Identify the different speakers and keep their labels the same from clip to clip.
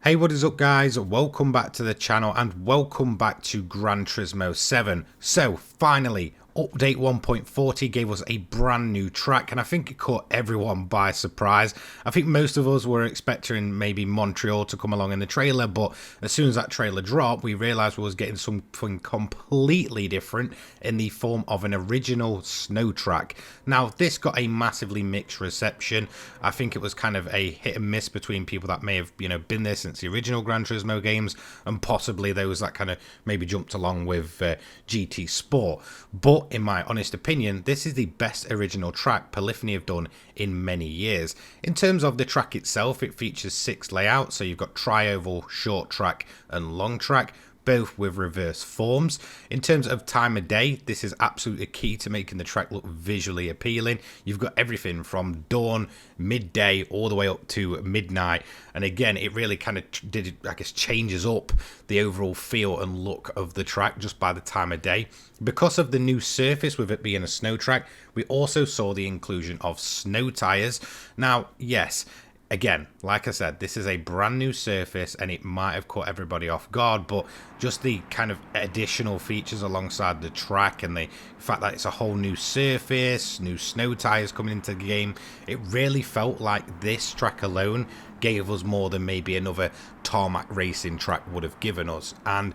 Speaker 1: Hey, what is up guys? Welcome back to the channel and welcome back to Gran Turismo 7. So finally, update 1.40 gave us a brand new track and I think it caught everyone by surprise. I think most of us were expecting maybe Montreal to come along in the trailer, but as soon as that trailer dropped, we realized we was getting something completely different in the form of an original snow track. Now, this got a massively mixed reception. I think it was kind of a hit and miss between people that may have, been there since the original Gran Turismo games and possibly those that kind of maybe jumped along with GT Sport. But in my honest opinion, this is the best original track Polyphony have done in many years. In terms of the track itself, it features 6 layouts, so you've got tri-oval, short track and long track, both with reverse forms. In terms of time of day, this is absolutely key to making the track look visually appealing. You've got everything from dawn, midday, all the way up to midnight. And again, it really kind of changes up the overall feel and look of the track just by the time of day. Because of the new surface, with it being a snow track, we also saw the inclusion of snow tires. Now, yes, again, like I said, this is a brand new surface and it might have caught everybody off guard, but just the kind of additional features alongside the track and the fact that it's a whole new surface, new snow tires coming into the game, it really felt like this track alone gave us more than maybe another tarmac racing track would have given us. And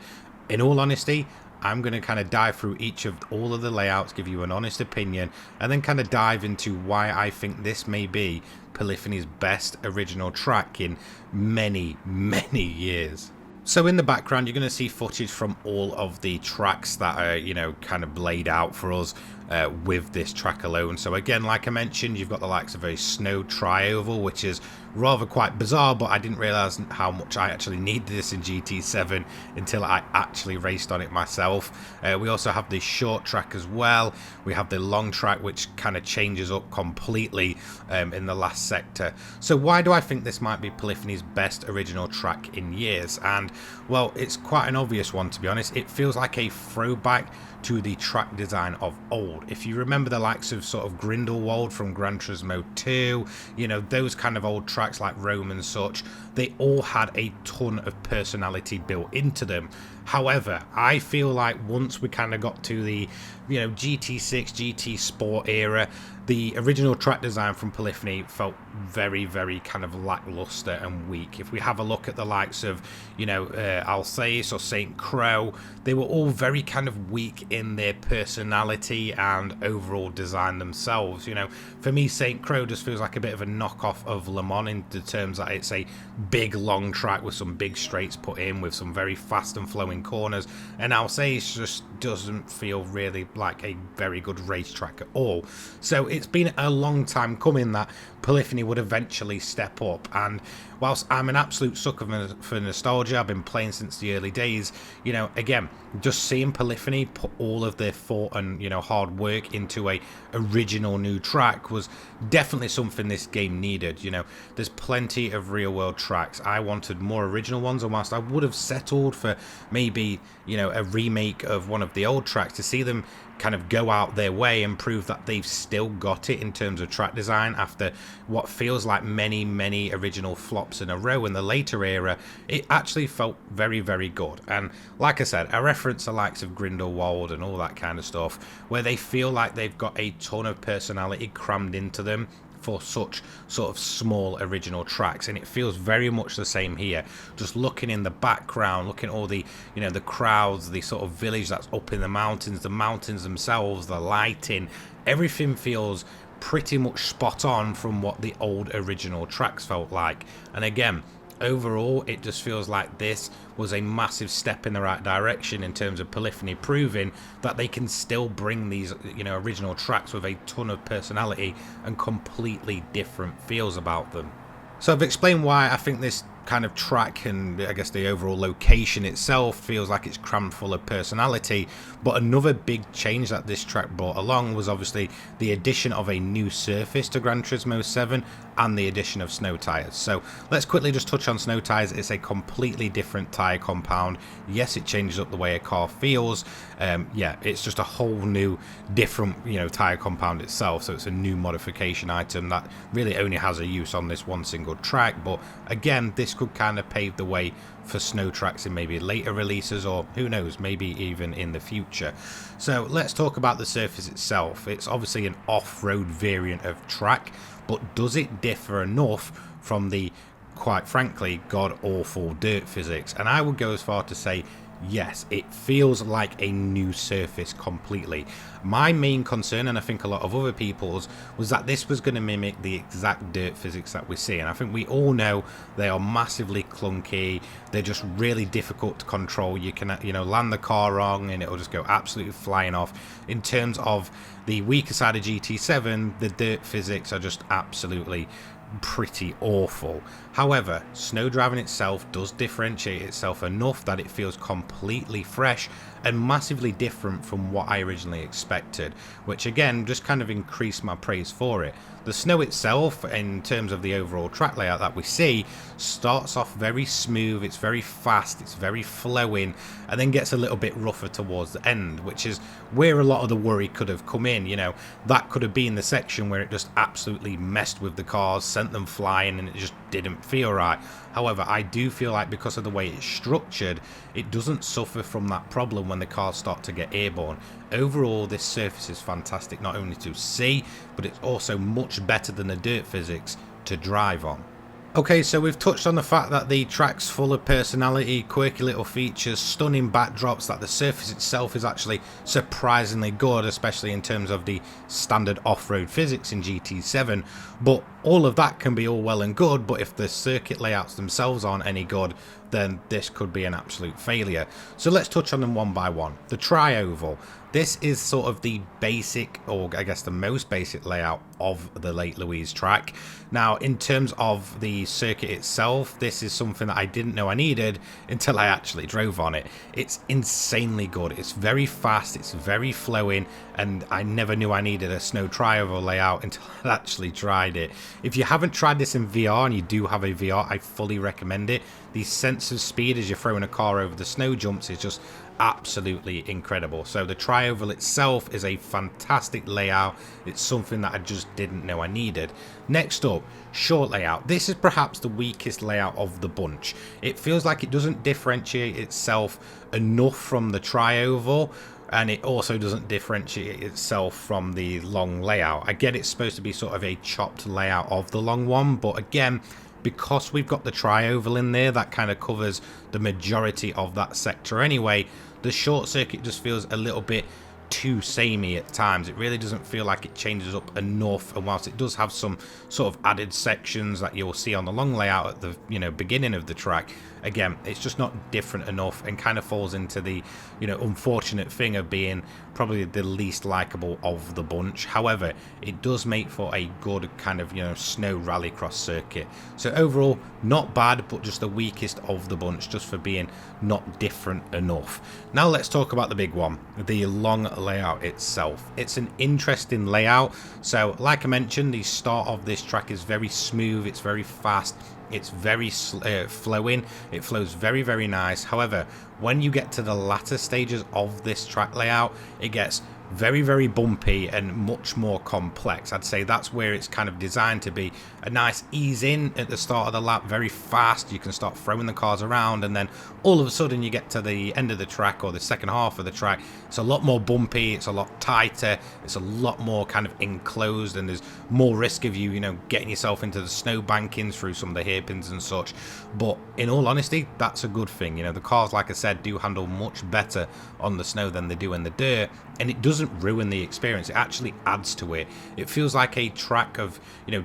Speaker 1: in all honesty, I'm going to kind of dive through all of the layouts, give you an honest opinion, and then kind of dive into why I think this may be Polyphony's best original track in many, many years. So in the background, you're going to see footage from all of the tracks that are, kind of laid out for us with this track alone. So again, like I mentioned, you've got the likes of a snow tri-oval, which is rather quite bizarre, but I didn't realize how much I actually needed this in GT7 until I actually raced on it myself. We also have the short track as well. We have the long track, which kind of changes up completely in the last sector. So why do I think this might be Polyphony's best original track in years? And well, it's quite an obvious one, to be honest. It feels like a throwback to the track design of old. If you remember the likes of sort of Grindelwald from Gran Turismo 2, those kind of old tracks like Rome and such, they all had a ton of personality built into them. However, I feel like once we kind of got to the GT6, GT Sport era, the original track design from Polyphony felt very, very kind of lackluster and weak. If we have a look at the likes of, Alsace or St. Croix, they were all very kind of weak in their personality and overall design themselves. For me, St. Croix just feels like a bit of a knockoff of Le Mans in the terms that it's a big, long track with some big straights put in, with some very fast and flowing corners, and Alsace just doesn't feel really like a very good racetrack at all. So it's been a long time coming that Polyphony would eventually step up, and whilst I'm an absolute sucker for nostalgia, I've been playing since the early days, again, just seeing Polyphony put all of their thought and hard work into a original new track was definitely something this game needed. There's plenty of real world tracks. I wanted more original ones, and whilst I would have settled for maybe a remake of one of the old tracks, to see them kind of go out their way and prove that they've still got it in terms of track design after what feels like many original flops in a row in the later era, it actually felt very, very good. And like I said, I reference the likes of Grindelwald and all that kind of stuff, where they feel like they've got a ton of personality crammed into them for such sort of small original tracks, and it feels very much the same here. Just looking in the background, looking at all the the crowds, the sort of village that's up in the mountains themselves, the lighting, everything feels pretty much spot on from what the old original tracks felt like. And again, overall, it just feels like this was a massive step in the right direction in terms of Polyphony proving that they can still bring these original tracks with a ton of personality and completely different feels about them. So I've explained why I think this kind of track and I guess the overall location itself feels like it's crammed full of personality, but another big change that this track brought along was obviously the addition of a new surface to Gran Turismo 7 and the addition of snow tires. So let's quickly just touch on snow tires. It's a completely different tire compound. Yes, it changes up the way a car feels. Yeah, it's just a whole new different tire compound itself, so it's a new modification item that really only has a use on this one single track. But again, this could kind of pave the way for snow tracks in maybe later releases, or who knows, maybe even in the future. So let's talk about the surface itself. It's obviously an off-road variant of track, but does it differ enough from the, quite frankly, god-awful dirt physics? And I would go as far to say yes, it feels like a new surface completely. My main concern, and I think a lot of other people's, was that this was going to mimic the exact dirt physics that we see. And I think we all know they are massively clunky. They're just really difficult to control. You can, land the car wrong and it'll just go absolutely flying off. In terms of the weaker side of GT7, the dirt physics are just absolutely pretty awful. However, snow driving itself does differentiate itself enough that it feels completely fresh and massively different from what I originally expected, which again just kind of increased my praise for it. The snow itself, in terms of the overall track layout that we see, starts off very smooth, it's very fast, it's very flowing, and then gets a little bit rougher towards the end, which is where a lot of the worry could have come in. That could have been the section where it just absolutely messed with the cars, sent them flying, and it just didn't feel right. However, I do feel like because of the way it's structured, it doesn't suffer from that problem when the cars start to get airborne. Overall, this surface is fantastic not only to see, but it's also much better than the dirt physics to drive on. Okay, so we've touched on the fact that the track's full of personality, quirky little features, stunning backdrops, that the surface itself is actually surprisingly good, especially in terms of the standard off-road physics in GT7. But all of that can be all well and good, but if the circuit layouts themselves aren't any good, then this could be an absolute failure. So let's touch on them one by one. The tri-oval. This is sort of the basic, or I guess the most basic layout of the Lake Louise track. Now, in terms of the circuit itself, this is something that I didn't know I needed until I actually drove on it. It's insanely good. It's very fast, it's very flowing, and I never knew I needed a snow tri-oval layout until I actually tried it. If you haven't tried this in VR and you do have a VR, I fully recommend it. The sense of speed as you're throwing a car over the snow jumps is just absolutely incredible. So the tri-oval itself is a fantastic layout. It's something that I just didn't know I needed. Next up, short layout. This is perhaps the weakest layout of the bunch. It feels like it doesn't differentiate itself enough from the tri-oval, and it also doesn't differentiate itself from the long layout. I get it's supposed to be sort of a chopped layout of the long one, but again, because we've got the tri-oval in there, that kind of covers the majority of that sector anyway. The short circuit just feels a little bit too samey at times. It really doesn't feel like it changes up enough, and whilst it does have some sort of added sections that you'll see on the long layout at the beginning of the track, again, it's just not different enough and kind of falls into the unfortunate thing of being probably the least likable of the bunch. However, it does make for a good kind of snow rallycross circuit. So overall, not bad, but just the weakest of the bunch, just for being not different enough. Now let's talk about the big one, the long layout itself. It's an interesting layout. So like I mentioned, the start of this track is very smooth, it's very fast, it's very flowing, it flows very, very nice. However, when you get to the latter stages of this track layout, it gets very, very bumpy and much more complex. I'd say that's where it's kind of designed to be a nice ease in at the start of the lap, very fast. You can start throwing the cars around, and then all of a sudden you get to the end of the track or the second half of the track. It's a lot more bumpy, it's a lot tighter, it's a lot more kind of enclosed, and there's more risk of you getting yourself into the snow bankings through some of the hairpins and such. But in all honesty, that's a good thing. The cars, like I said, do handle much better on the snow than they do in the dirt, and it doesn't ruin the experience. It actually adds to it. It feels like a track of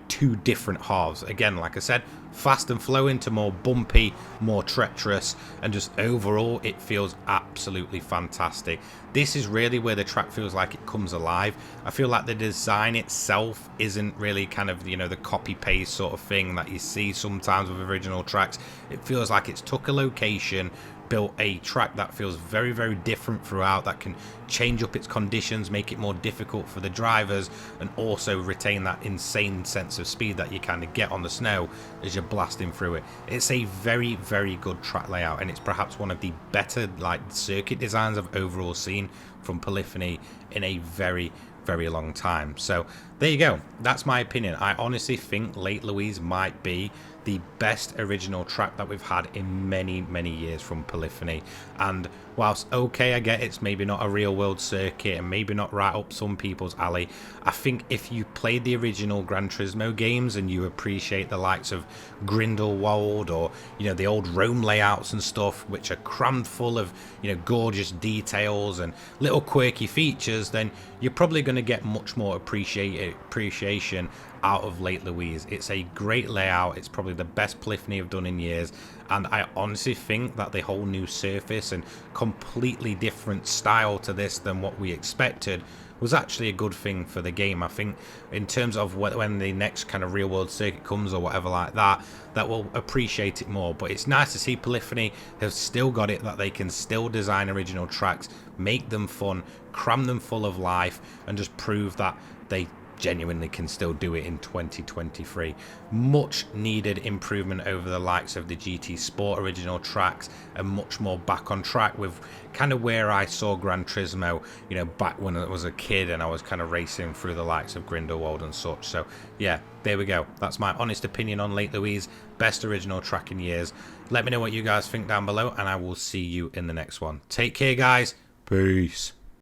Speaker 1: two different halves. Again, like I said, fast and flowing to more bumpy, more treacherous, and just overall it feels absolutely fantastic. This is really where the track feels like it comes alive. I feel like the design itself isn't really kind of the copy paste sort of thing that you see sometimes with original tracks. It feels like it's took a location, built a track that feels very, very different throughout, that can change up its conditions, make it more difficult for the drivers, and also retain that insane sense of speed that you kind of get on the snow as you're blasting through it. It's a very, very good track layout, and it's perhaps one of the better circuit designs I've overall seen from Polyphony in a very, very long time. So there you go, that's my opinion. I honestly think Lake Louise might be the best original track that we've had in many years from Polyphony. And whilst okay, I get it's maybe not a real world circuit and maybe not right up some people's alley, I think if you played the original Gran Turismo games and you appreciate the likes of Grindelwald, or you know, the old Rome layouts and stuff, which are crammed full of, you know, gorgeous details and little quirky features, then you're probably going to get much more appreciation out of Lake Louise. It's a great layout. It's probably the best Polyphony I've done in years, and I honestly think that the whole new surface and completely different style to this than what we expected was actually a good thing for the game. I think in terms of when the next kind of real world circuit comes or whatever like that, that will appreciate it more. But it's nice to see Polyphony have still got it, that they can still design original tracks, make them fun, cram them full of life, and just prove that they genuinely can still do it in 2023. Much needed improvement over the likes of the GT Sport original tracks, and much more back on track with kind of where I saw Gran Turismo, you know, back when I was a kid and I was kind of racing through the likes of Grindelwald and such. So yeah, there we go. That's my honest opinion on Lake Louise. Best original track in years. Let me know what you guys think down below, and I will see you in the next one. Take care, guys. Peace.